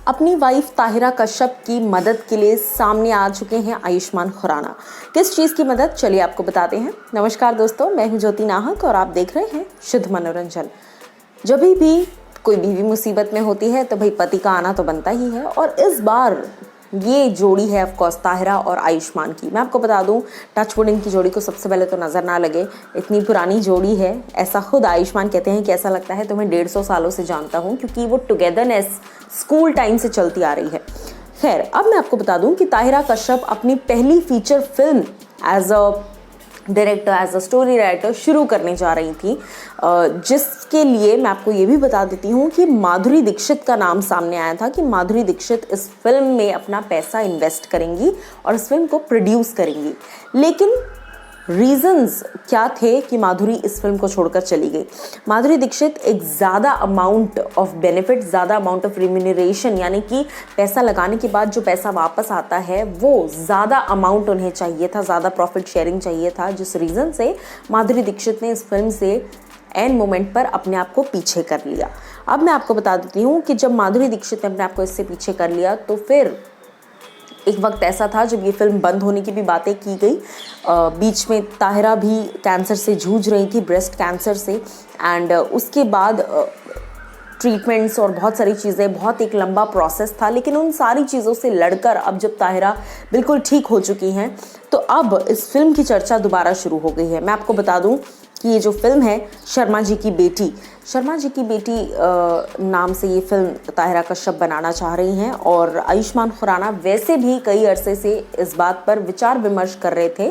अपनी वाइफ ताहिरा कश्यप की मदद के लिए सामने आ चुके हैं आयुष्मान खुराना। किस चीज़ की मदद, चलिए आपको बताते हैं। नमस्कार दोस्तों, मैं हूं ज्योति नाहक और आप देख रहे हैं शुद्ध मनोरंजन। जब भी कोई बीवी मुसीबत में होती है तो भाई पति का आना तो बनता ही है, और इस बार ये जोड़ी है ऑफ कोर्स ताहिरा और आयुष्मान की। मैं आपको बता दूं, टचवुड इनकी जोड़ी को सबसे पहले तो नज़र ना लगे, इतनी पुरानी जोड़ी है। ऐसा खुद आयुष्मान कहते हैं कि ऐसा लगता है तुम्हें 150 सालों से जानता हूं, क्योंकि वो टुगेदरनेस स्कूल टाइम से चलती आ रही है। खैर, अब मैं आपको बता दूं कि ताहिरा कश्यप अपनी पहली feature film as a director, as a story writer शुरू करने जा रही थी, जिसके लिए मैं आपको ये भी बता देती हूँ कि माधुरी दीक्षित का नाम सामने आया था कि माधुरी दीक्षित इस फिल्म में अपना पैसा इन्वेस्ट करेंगी और इस फिल्म को प्रोड्यूस करेंगी। लेकिन रीजंस क्या थे कि माधुरी इस फिल्म को छोड़कर चली गई। माधुरी दीक्षित एक ज़्यादा अमाउंट ऑफ बेनिफिट, ज़्यादा अमाउंट ऑफ रिम्यूनरेशन, यानी कि पैसा लगाने के बाद जो पैसा वापस आता है वो ज़्यादा अमाउंट उन्हें चाहिए था, ज़्यादा प्रॉफिट शेयरिंग चाहिए था, जिस रीज़न से माधुरी दीक्षित ने इस फिल्म से एंड मोमेंट पर अपने आप को पीछे कर लिया। अब मैं आपको बता देती हूँ कि जब माधुरी दीक्षित ने अपने आप को इससे पीछे कर लिया तो फिर एक वक्त ऐसा था जब ये फिल्म बंद होने की भी बातें की गई। बीच में ताहिरा भी कैंसर से जूझ रही थी, ब्रेस्ट कैंसर से, एंड उसके बाद ट्रीटमेंट्स और बहुत सारी चीज़ें, बहुत एक लंबा प्रोसेस था। लेकिन उन सारी चीज़ों से लड़कर अब जब ताहिरा बिल्कुल ठीक हो चुकी हैं तो अब इस फिल्म की चर्चा दोबारा शुरू हो गई है। मैं आपको बता दूं कि ये जो फिल्म है शर्मा जी की बेटी, शर्मा जी की बेटी नाम से ये फिल्म ताहिरा कश्यप बनाना चाह रही हैं, और आयुष्मान खुराना वैसे भी कई अरसे से इस बात पर विचार विमर्श कर रहे थे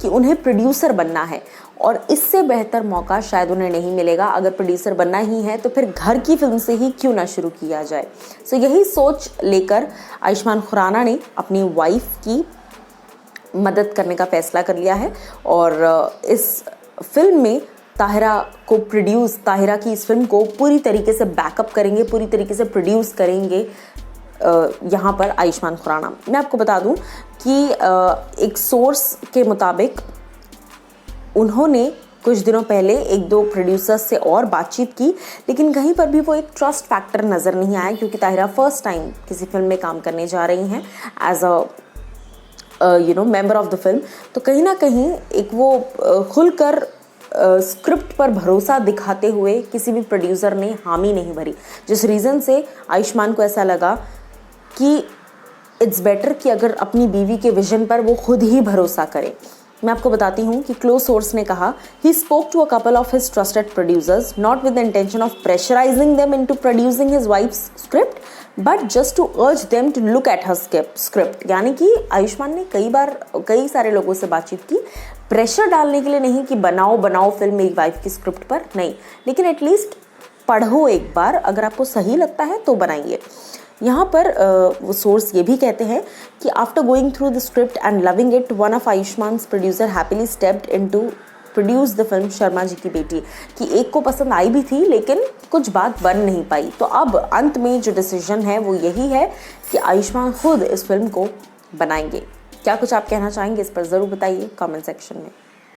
कि उन्हें प्रोड्यूसर बनना है, और इससे बेहतर मौका शायद उन्हें नहीं मिलेगा। अगर प्रोड्यूसर बनना ही है तो फिर घर की फिल्म से ही क्यों ना शुरू किया जाए। सो यही सोच लेकर आयुष्मान खुराना ने अपनी वाइफ की मदद करने का फैसला कर लिया है, और इस फिल्म में ताहिरा की इस फिल्म को पूरी तरीके से बैकअप करेंगे, पूरी तरीके से प्रोड्यूस करेंगे यहाँ पर आयुष्मान खुराना। मैं आपको बता दूं कि एक सोर्स के मुताबिक उन्होंने कुछ दिनों पहले एक दो प्रोड्यूसर्स से और बातचीत की, लेकिन कहीं पर भी वो एक ट्रस्ट फैक्टर नज़र नहीं आया, क्योंकि ताहिरा फर्स्ट टाइम किसी फिल्म में काम करने जा रही हैं as a member of the film. तो कहीं ना कहीं एक वो खुलकर स्क्रिप्ट पर भरोसा दिखाते हुए किसी भी प्रोड्यूसर ने हामी नहीं भरी, जिस रीज़न से आयुष्मान को ऐसा लगा कि इट्स बेटर कि अगर अपनी बीवी के विजन पर वो खुद ही भरोसा करे। मैं आपको बताती हूँ कि क्लोज सोर्स ने कहा, he spoke to a couple of his trusted producers not with the intention of pressurising them into producing his wife's script but just to urge them to look at her script. यानी कि आयुष्मान ने कई सारे लोगों से बातचीत की, pressure डालने के लिए नहीं कि बनाओ फिल्म मेरी वाइफ की स्क्रिप्ट पर, नहीं, लेकिन एटलीस्ट पढ़ो एक बार, अगर आपको सही लगता है तो बनाइए। यहाँ पर वो सोर्स ये भी कहते हैं कि after going through the script and loving it, one of Ayushmann producer happily stepped into produce the film Sharma ji की बेटी, कि एक को पसंद आई भी थी लेकिन कुछ बात बन नहीं पाई। तो अब अंत में जो डिसीजन है वो यही है कि आयुष्मान खुद इस फिल्म को बनाएंगे। क्या कुछ आप कहना चाहेंगे इस पर, ज़रूर बताइए कमेंट सेक्शन में।